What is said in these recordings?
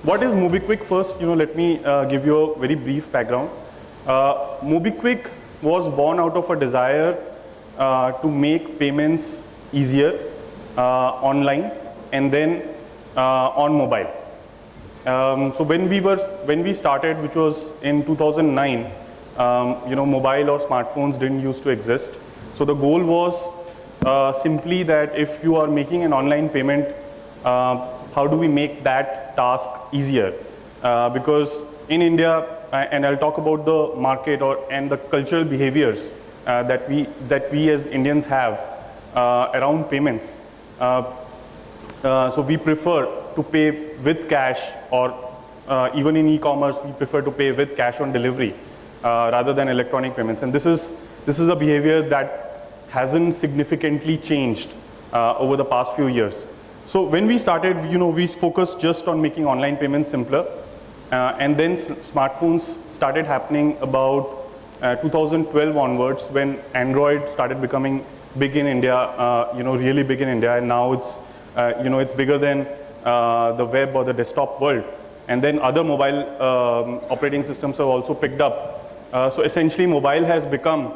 what is MobiKwik first? Let me give you a very brief background. MobiKwik was born out of a desire to make payments easier online and then on mobile. So when we started, which was in 2009, mobile or smartphones didn't used to exist. So the goal was simply that if you are making an online payment, how do we make that task easier? Because in India, and I'll talk about the market and the cultural behaviors that we as Indians have around payments. So we prefer to pay with cash, or even in e-commerce, we prefer to pay with cash on delivery rather than electronic payments. And this is a behavior that hasn't significantly changed over the past few years. So when we started, we focused just on making online payments simpler, and then smartphones started happening about 2012 onwards, when Android started becoming big in India, really big in India, and now it's bigger than the web or the desktop world. And then other mobile operating systems have also picked up. So essentially, mobile has become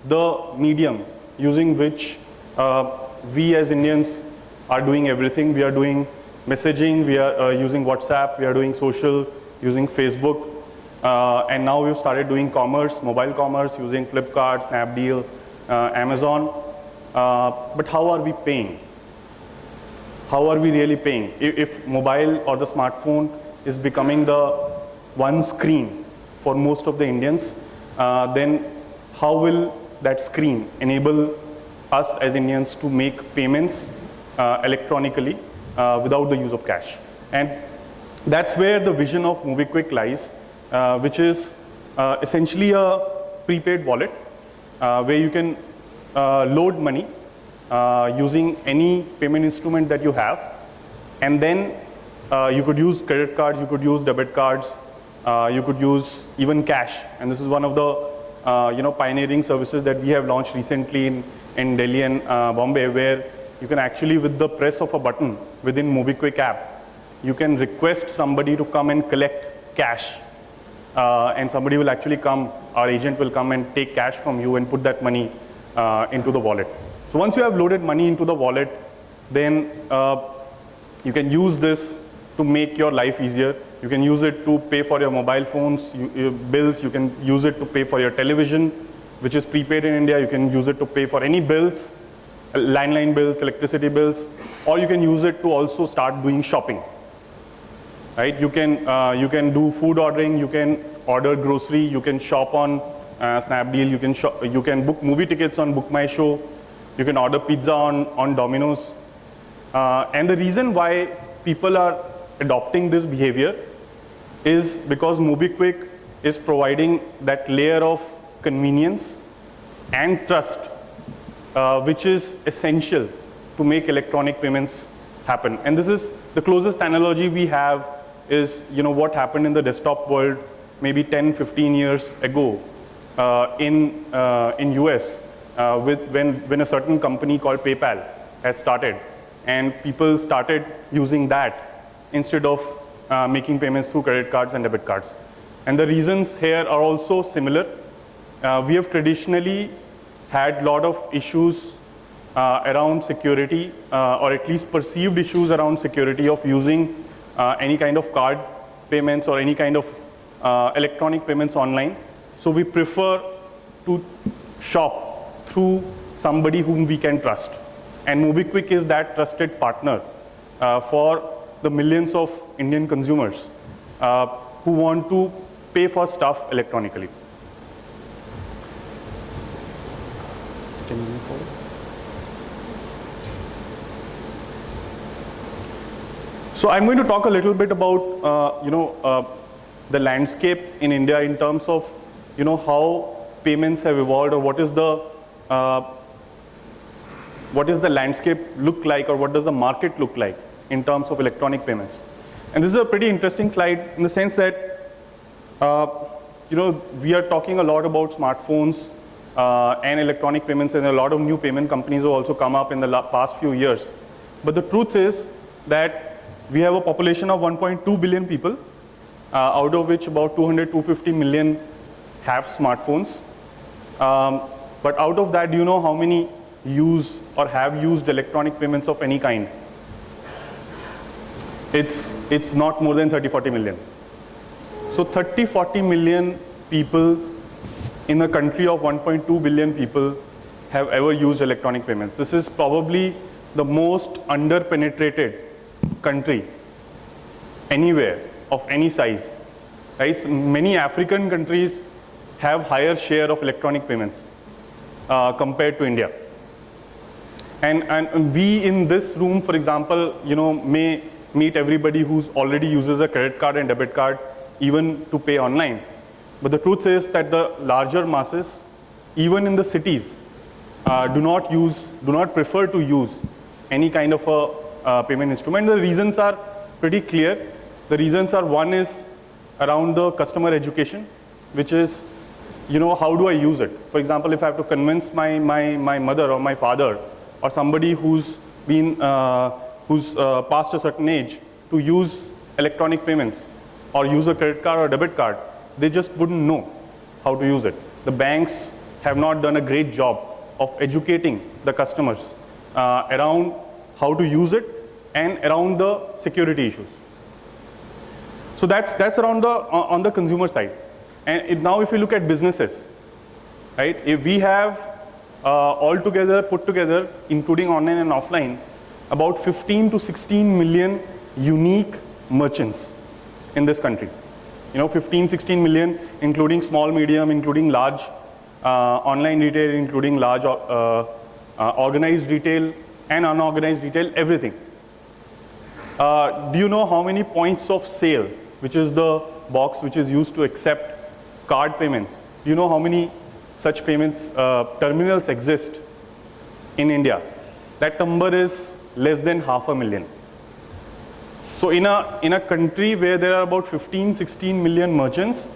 the medium using which we as Indians are doing everything. We are doing messaging, we are using WhatsApp, we are doing social, using Facebook, and now we've started doing commerce, mobile commerce, using Flipkart, Snapdeal, Amazon. But how are we paying? How are we really paying? If mobile or the smartphone is becoming the one screen for most of the Indians, then how will that screen enable us as Indians to make payments electronically without the use of cash? And that's where the vision of MobiKwik lies, which is essentially a prepaid wallet where you can load money using any payment instrument that you have, and then you could use credit cards, you could use debit cards, you could use even cash. And this is one of the pioneering services that we have launched recently in Delhi and Bombay, where you can actually, with the press of a button within MobiKwik app, you can request somebody to come and collect cash, and somebody will actually come, our agent will come and take cash from you and put that money into the wallet. So once you have loaded money into the wallet, then you can use this to make your life easier. You can use it to pay for your mobile phones, your bills. You can use it to pay for your television, which is prepaid in India. You can use it to pay for any bills, landline bills, electricity bills, or you can use it to also start doing shopping. Right? You can do food ordering. You can order grocery. You can shop on Snapdeal. You can book movie tickets on Book My Show. You can order pizza on Domino's. And the reason why people are adopting this behavior is because MobiKwik is providing that layer of convenience and trust, which is essential to make electronic payments happen. And this is the closest analogy we have is what happened in the desktop world maybe 10, 15 years ago in US. When a certain company called PayPal had started, and people started using that instead of making payments through credit cards and debit cards. And the reasons here are also similar. We have traditionally had a lot of issues around security, or at least perceived issues around security of using any kind of card payments or any kind of electronic payments online. So we prefer to shop through somebody whom we can trust. And MobiKwik is that trusted partner for the millions of Indian consumers who want to pay for stuff electronically. Can you move forward? So I'm going to talk a little bit about the landscape in India in terms of how payments have evolved, or what is the landscape look like, or what does the market look like in terms of electronic payments. And this is a pretty interesting slide in the sense that we are talking a lot about smartphones and electronic payments, and a lot of new payment companies have also come up in the past few years. But the truth is that we have a population of 1.2 billion people, out of which about 250 million have smartphones. But out of that, do you know how many use or have used electronic payments of any kind? It's not more than 30-40 million. So 30-40 million people in a country of 1.2 billion people have ever used electronic payments. This is probably the most under-penetrated country anywhere of any size. Right? Many African countries have higher share of electronic payments compared to India. And we in this room, for example, may meet everybody who's already uses a credit card and debit card even to pay online. But the truth is that the larger masses, even in the cities, do not prefer to use any kind of a payment instrument. The reasons are pretty clear. The reasons are, one is around the customer education, which is, how do I use it? For example, if I have to convince my mother or my father or somebody who's past a certain age to use electronic payments or use a credit card or debit card, they just wouldn't know how to use it. The banks have not done a great job of educating the customers around how to use it and around the security issues. So that's around on the consumer side. And now if you look at businesses, right? If we have put together, including online and offline, about 15 to 16 million unique merchants in this country. 15, 16 million, including small, medium, including large online retail, including large organized retail and unorganized retail, everything. Do you know how many points of sale, which is the box which is used to accept card payments? Do you know how many such payments terminals exist in India? That number is less than 500,000. So in a country where there are about 15, 16 million merchants,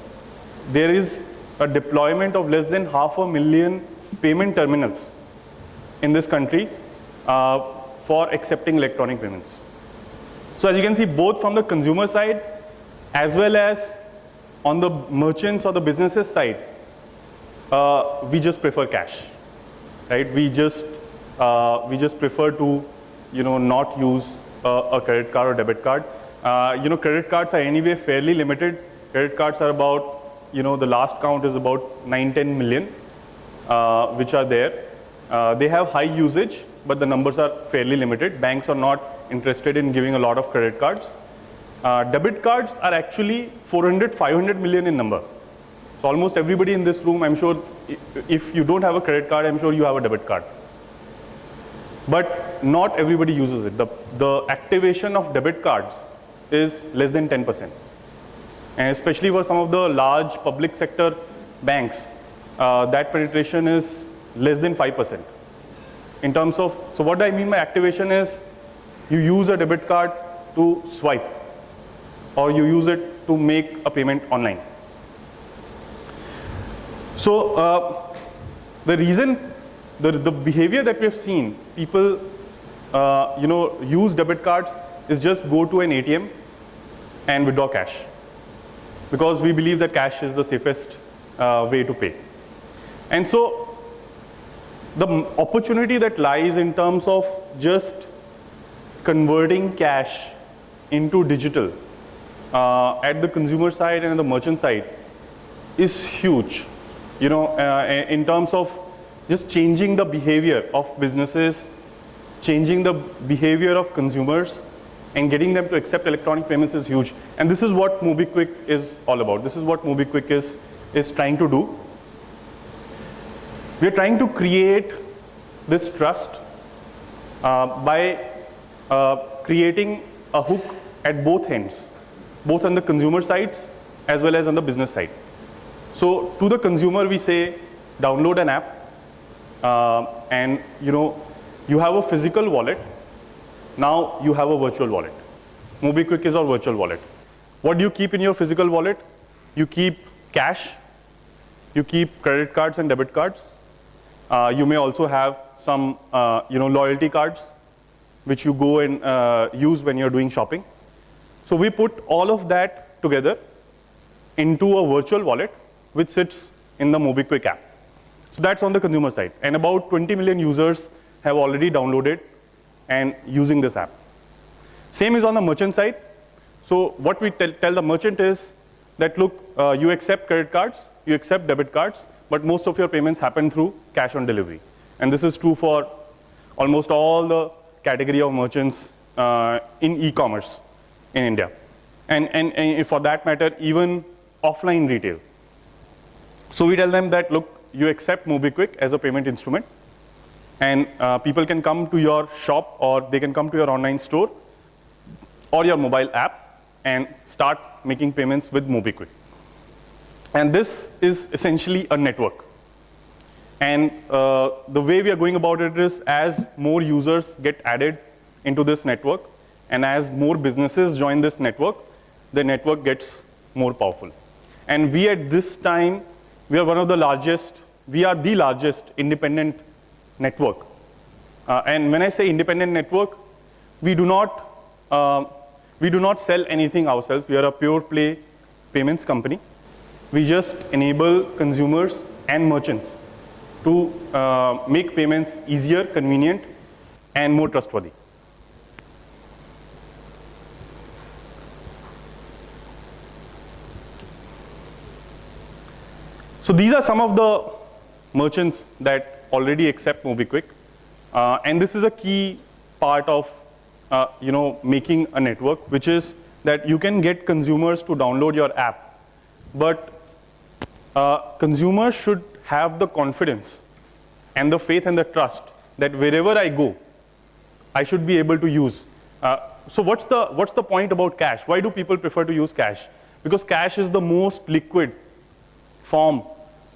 there is a deployment of less than 500,000 payment terminals in this country for accepting electronic payments. So as you can see, both from the consumer side as well as on the merchants or the businesses side, we just prefer cash, right? We just prefer to, not use a credit card or debit card. Credit cards are anyway fairly limited. Credit cards are about, the last count is about 9-10 million, which are there. They have high usage, but the numbers are fairly limited. Banks are not interested in giving a lot of credit cards. Debit cards are actually 400-500 million in number. So almost everybody in this room, I'm sure, if you don't have a credit card, I'm sure you have a debit card. But not everybody uses it. The activation of debit cards is less than 10%. And especially for some of the large public sector banks, that penetration is less than 5%. In terms of, so what I mean by activation is, you use a debit card to swipe, or you use it to make a payment online. So the reason, the behavior that we have seen, people use debit cards is just go to an ATM and withdraw cash, because we believe that cash is the safest way to pay. And so the opportunity that lies in terms of just converting cash into digital at the consumer side and the merchant side is huge. In terms of just changing the behavior of businesses, changing the behavior of consumers, and getting them to accept electronic payments is huge. And this is what MobiKwik is all about. This is what MobiKwik is trying to do. We are trying to create this trust by creating a hook at both ends, both on the consumer sides as well as on the business side. So to the consumer, we say, download an app, and you have a physical wallet. Now you have a virtual wallet. MobiKwik is our virtual wallet. What do you keep in your physical wallet? You keep cash, you keep credit cards and debit cards. You may also have some loyalty cards, which you go and use when you're doing shopping. So we put all of that together into a virtual wallet which sits in the MobiKwik app. So that's on the consumer side. And about 20 million users have already downloaded and using this app. Same is on the merchant side. So what we tell the merchant is that, look, you accept credit cards, you accept debit cards, but most of your payments happen through cash on delivery. And this is true for almost all the category of merchants in e-commerce in India. And for that matter, even offline retail. So we tell them that, look, you accept MobiKwik as a payment instrument, and people can come to your shop, or they can come to your online store or your mobile app and start making payments with MobiKwik. And this is essentially a network. And the way we are going about it is, as more users get added into this network, and as more businesses join this network, the network gets more powerful. And we at this time, we are the largest independent network. And when I say independent network, we do not sell anything ourselves. We are a pure play payments company. We just enable consumers and merchants to make payments easier, convenient, and more trustworthy. So these are some of the merchants that already accept MobiKwik, and this is a key part of making a network, which is that you can get consumers to download your app, but consumers should have the confidence and the faith and the trust that wherever I go, I should be able to use. So what's the point about cash? Why do people prefer to use cash? Because cash is the most liquid form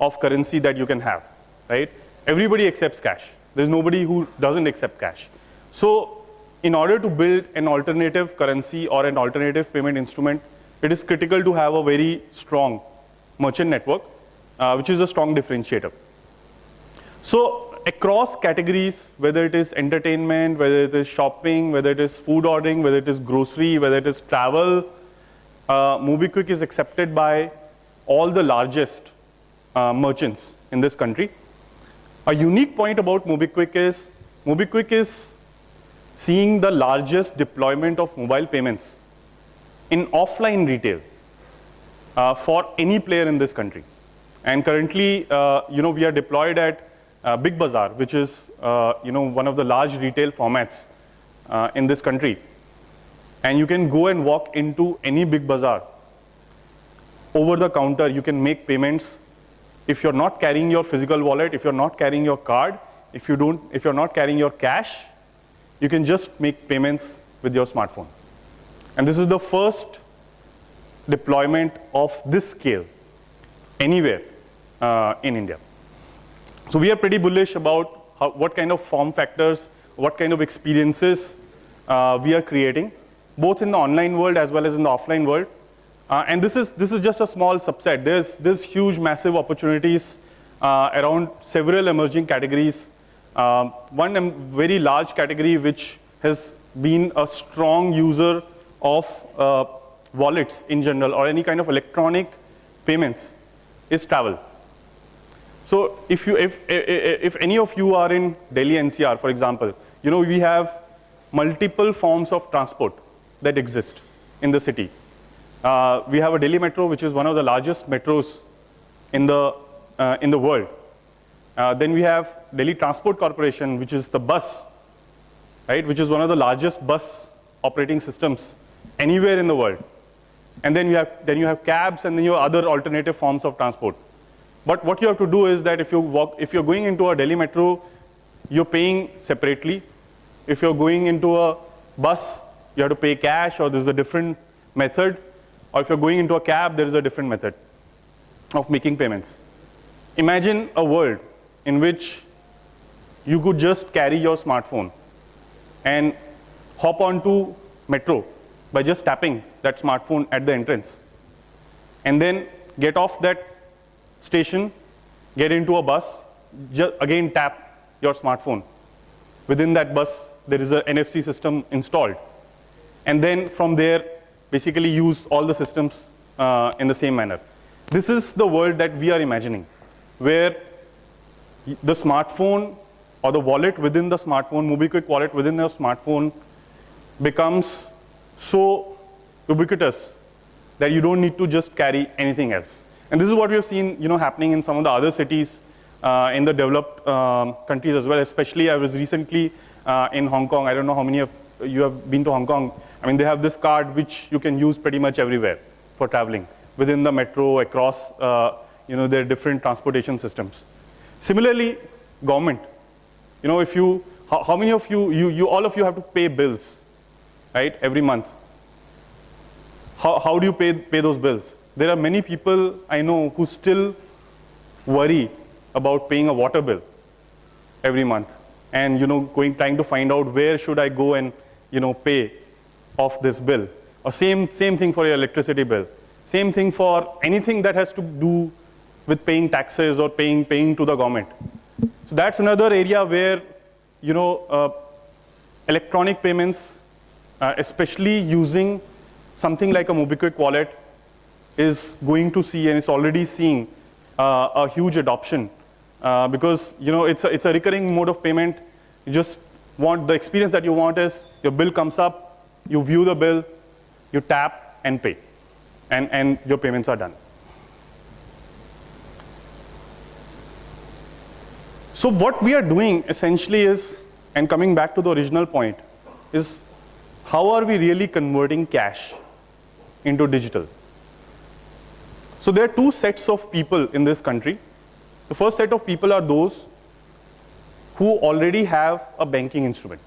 of currency that you can have, right? Everybody accepts cash. There's nobody who doesn't accept cash. So in order to build an alternative currency or an alternative payment instrument, it is critical to have a very strong merchant network, which is a strong differentiator. So across categories, whether it is entertainment, whether it is shopping, whether it is food ordering, whether it is grocery, whether it is travel, MobiKwik is accepted by all the largest merchants in this country. A unique point about MobiKwik is seeing the largest deployment of mobile payments in offline retail for any player in this country. And currently, we are deployed at Big Bazaar, which is one of the large retail formats in this country. And you can go and walk into any Big Bazaar. Over the counter, you can make payments. If you're not carrying your physical wallet, if you're not carrying your card, if you're not carrying your cash, you can just make payments with your smartphone. And this is the first deployment of this scale anywhere in India. So we are pretty bullish about what kind of form factors, what kind of experiences we are creating, both in the online world as well as in the offline world. And this is just a small subset. There's huge, massive opportunities around several emerging categories. One very large category which has been a strong user of wallets in general, or any kind of electronic payments, is travel. So if any of you are in Delhi NCR, for example, we have multiple forms of transport that exist in the city. We have a Delhi Metro, which is one of the largest metros in the world. Then we have Delhi Transport Corporation, which is the bus, right, which is one of the largest bus operating systems anywhere in the world. And then you have cabs, and then you have other alternative forms of transport. But what you have to do is that if you're going into a Delhi Metro, you're paying separately. If you're going into a bus, you have to pay cash, or there's a different method. Or if you're going into a cab, there is a different method of making payments. Imagine a world in which you could just carry your smartphone and hop onto metro by just tapping that smartphone at the entrance, and then get off that station, get into a bus, just again tap your smartphone. Within that bus, there is an NFC system installed. And then from there, basically use all the systems in the same manner. This is the world that we are imagining, where the smartphone or the wallet within the smartphone, MobiKwik wallet within the smartphone, becomes so ubiquitous that you don't need to just carry anything else. And this is what we have seen, happening in some of the other cities in the developed countries as well. Especially, I was recently in Hong Kong. I don't know how many of you have been to Hong Kong. I mean, they have this card which you can use pretty much everywhere for traveling, within the metro, across their different transportation systems. Similarly, government. If you, how many of you all of you have to pay bills, right, every month? How do you pay those bills? There are many people I know who still worry about paying a water bill every month, and trying to find out where should I go and pay off this bill. Or same thing for your electricity bill. Same thing for anything that has to do with paying taxes or paying to the government. So that's another area where electronic payments, especially using something like a MobiKwik wallet, is going to see, and it's already seeing, a huge adoption because it's a recurring mode of payment. You just want the experience that you want is your bill comes up, you view the bill, you tap and pay, and your payments are done. So what we are doing essentially is, and coming back to the original point, is how are we really converting cash into digital? So there are two sets of people in this country. The first set of people are those who already have a banking instrument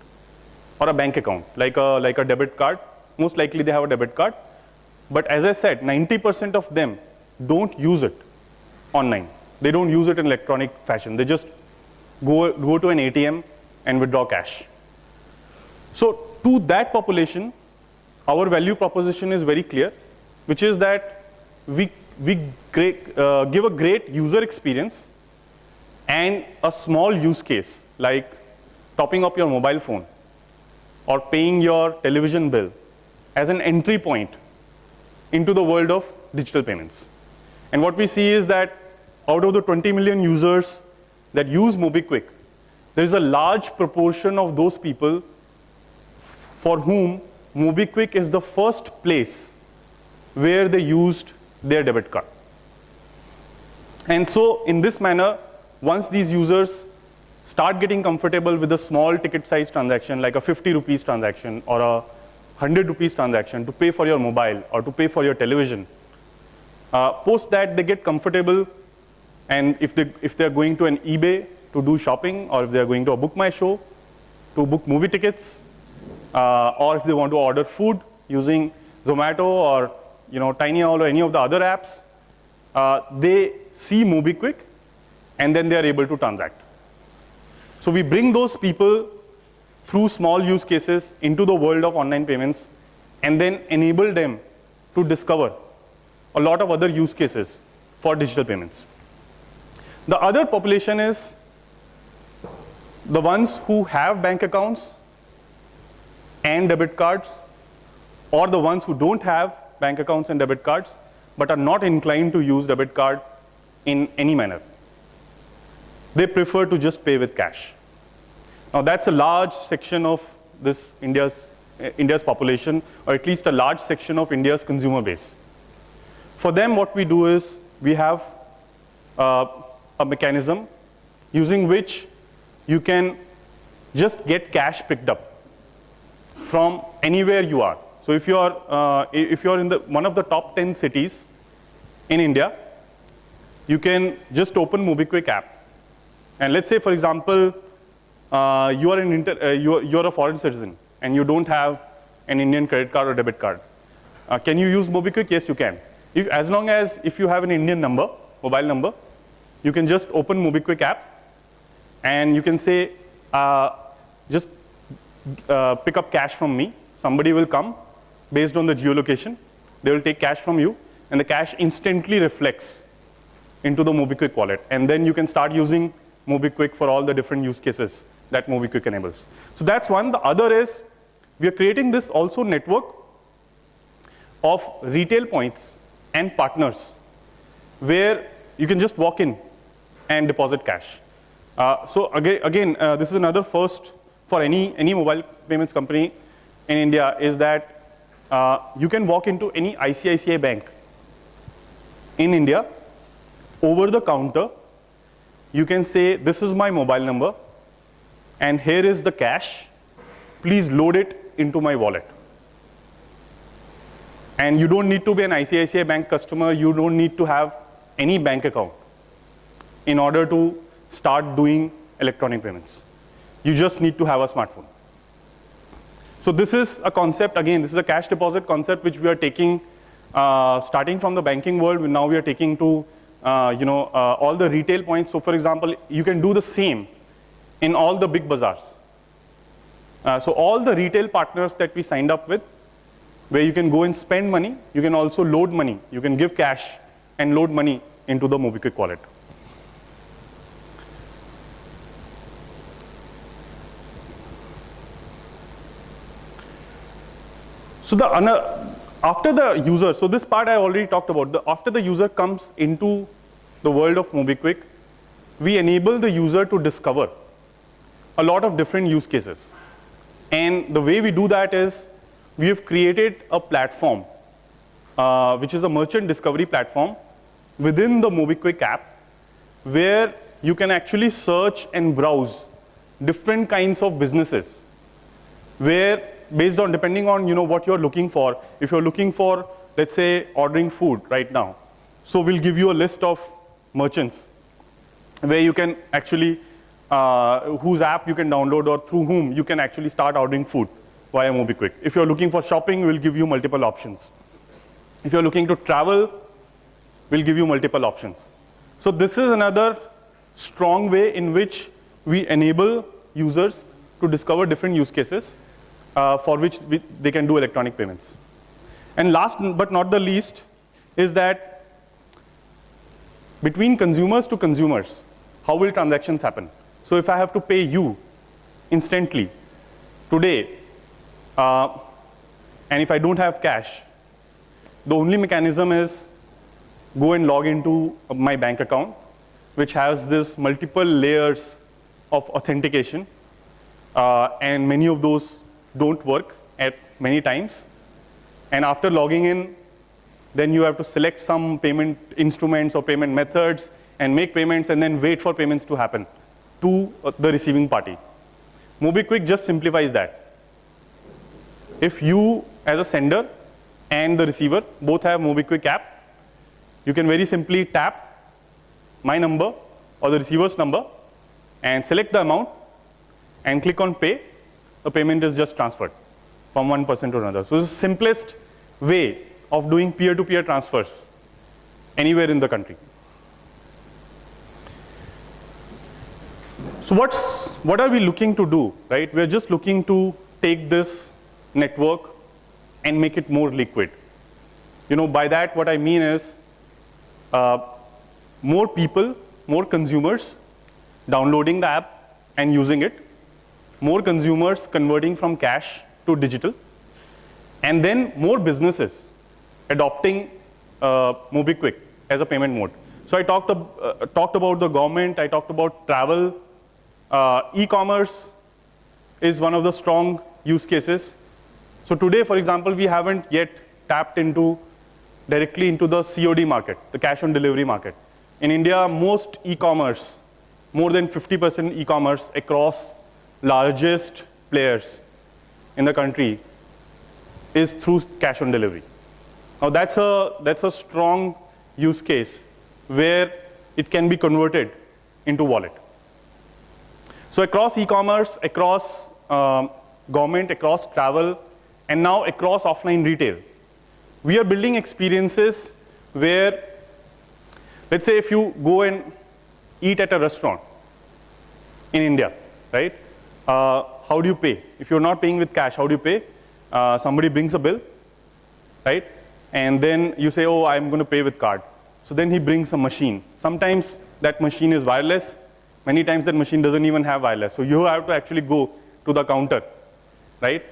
or a bank account, like a debit card. Most likely they have a debit card. But as I said, 90% of them don't use it online. They don't use it in electronic fashion. They just go to an ATM and withdraw cash. So to that population, our value proposition is very clear, which is that we give a great user experience and a small use case like topping up your mobile phone or paying your television bill as an entry point into the world of digital payments. And what we see is that out of the 20 million users that use MobiKwik, there is a large proportion of those people for whom MobiKwik is the first place where they used their debit card. And so in this manner, once these users start getting comfortable with a small ticket size transaction like a 50 rupees transaction or a 100 rupees transaction to pay for your mobile or to pay for your television, post that they get comfortable, and if they're going to an eBay to do shopping, or if they're going to a Book My Show to book movie tickets, or if they want to order food using Zomato or TinyOwl or any of the other apps, they see MobiKwik and then they are able to transact. So we bring those people through small use cases into the world of online payments and then enable them to discover a lot of other use cases for digital payments. The other population is the ones who have bank accounts and debit cards, or the ones who don't have bank accounts and debit cards but are not inclined to use debit card in any manner. They prefer to just pay with cash. Now that's a large section of this India's population, or at least a large section of India's consumer base. For them, what we do is we have a mechanism using which you can just get cash picked up from anywhere you are. So if you're in one of the top 10 cities in India, you can just open MobiKwik app. And let's say, for example, you're a foreign citizen and you don't have an Indian credit card or debit card. Can you use MobiKwik? Yes, you can. As long as if you have an Indian number, mobile number, you can just open MobiKwik app and you can say, just pick up cash from me. Somebody will come based on the geolocation. They will take cash from you, and the cash instantly reflects into the MobiKwik wallet. And then you can start using MobiKwik for all the different use cases that MobiKwik enables. So that's one. The other is we are creating this also network of retail points and partners where you can just walk in and deposit cash. So again, this is another first for any mobile payments company in India, is that you can walk into any ICICI bank in India over the counter. You can say, this is my mobile number and here is the cash, please load it into my wallet. And you don't need to be an ICICI bank customer, you don't need to have any bank account in order to start doing electronic payments. You just need to have a smartphone. So this is a concept, again, this is a cash deposit concept which we are taking, starting from the banking world, now we are taking to all the retail points. So for example, you can do the same in all the big bazaars. So all the retail partners that we signed up with, where you can go and spend money, you can also load money. You can give cash and load money into the MobiKwik wallet. So after the user, so this part I already talked about, after the user comes into the world of MobiKwik, we enable the user to discover a lot of different use cases. And the way we do that is, we have created a platform, which is a merchant discovery platform within the MobiKwik app, where you can actually search and browse different kinds of businesses, where based on, depending on what you're looking for, if you're looking for, let's say, ordering food right now, so we'll give you a list of merchants where you can actually, whose app you can download or through whom you can actually start ordering food via MobiKwik. If you're looking for shopping, we'll give you multiple options. If you're looking to travel, we'll give you multiple options. So this is another strong way in which we enable users to discover different use cases for which they can do electronic payments. And last but not the least is that between consumers to consumers, how will transactions happen? So if I have to pay you instantly today, and if I don't have cash, the only mechanism is go and log into my bank account, which has this multiple layers of authentication, and many of those don't work at many times. And after logging in, then you have to select some payment instruments or payment methods and make payments and then wait for payments to happen to the receiving party. MobiKwik just simplifies that. If you as a sender and the receiver both have MobiKwik app, you can very simply tap my number or the receiver's number and select the amount and click on pay. The payment is just transferred from one person to another. So it's the simplest way of doing peer-to-peer transfers anywhere in the country. So what are we looking to do, right? We're just looking to take this network and make it more liquid. By that what I mean is more people, more consumers downloading the app and using it, more consumers converting from cash to digital, and then more businesses adopting MobiKwik as a payment mode. So I talked about the government, I talked about travel, e-commerce is one of the strong use cases. So today, for example, we haven't yet tapped directly into the COD market, the cash on delivery market. In India, most e-commerce, more than 50% e-commerce across largest players in the country is through cash on delivery. Now that's a strong use case where it can be converted into wallet. So across e-commerce, across government, across travel, and now across offline retail, we are building experiences where, let's say if you go and eat at a restaurant in India, right? How do you pay? If you're not paying with cash, how do you pay? Somebody brings a bill, right? And then you say, oh, I'm going to pay with card. So then he brings a machine. Sometimes that machine is wireless. Many times that machine doesn't even have wireless. So you have to actually go to the counter, right?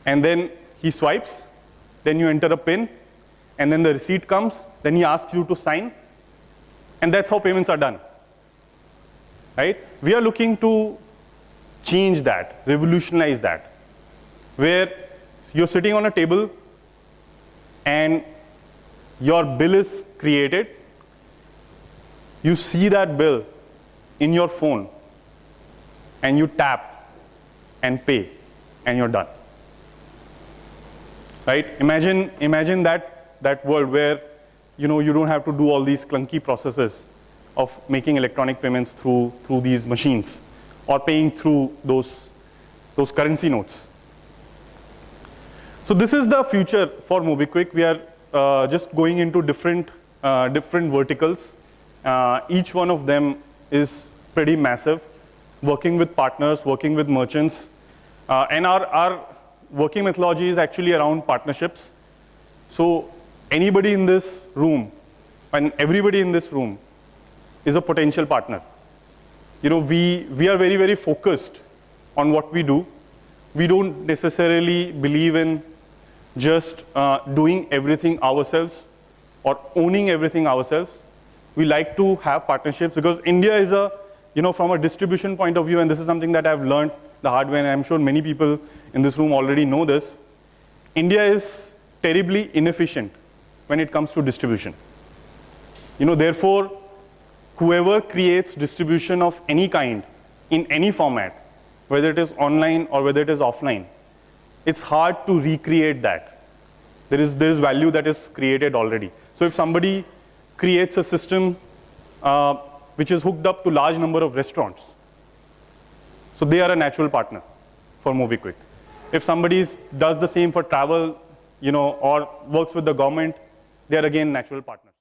And then he swipes. Then you enter a PIN. and then the receipt comes, then he asks you to sign, and that's how payments are done, right? We are looking to change that, revolutionize that, where you're sitting on a table and your bill is created, you see that bill in your phone, and you tap and pay, and you're done. Right? Imagine that world where you don't have to do all these clunky processes of making electronic payments through these machines or paying through those currency notes. So this is the future for MobiKwik. We are just going into different verticals. Each one of them is pretty massive. Working with partners, working with merchants, and our working methodology is actually around partnerships. So anybody in this room and everybody in this room is a potential partner. We are very, very focused on what we do. We don't necessarily believe in just doing everything ourselves or owning everything ourselves. We like to have partnerships because India is from a distribution point of view, and this is something that I've learned the hard way, and I'm sure many people in this room already know this. India is terribly inefficient when it comes to distribution. Therefore, whoever creates distribution of any kind in any format, whether it is online or whether it is offline, it's hard to recreate that. There is value that is created already. So if somebody creates a system which is hooked up to large number of restaurants, so they are a natural partner for MobiKwik. If somebody does the same for travel, or works with the government, they are again natural partners.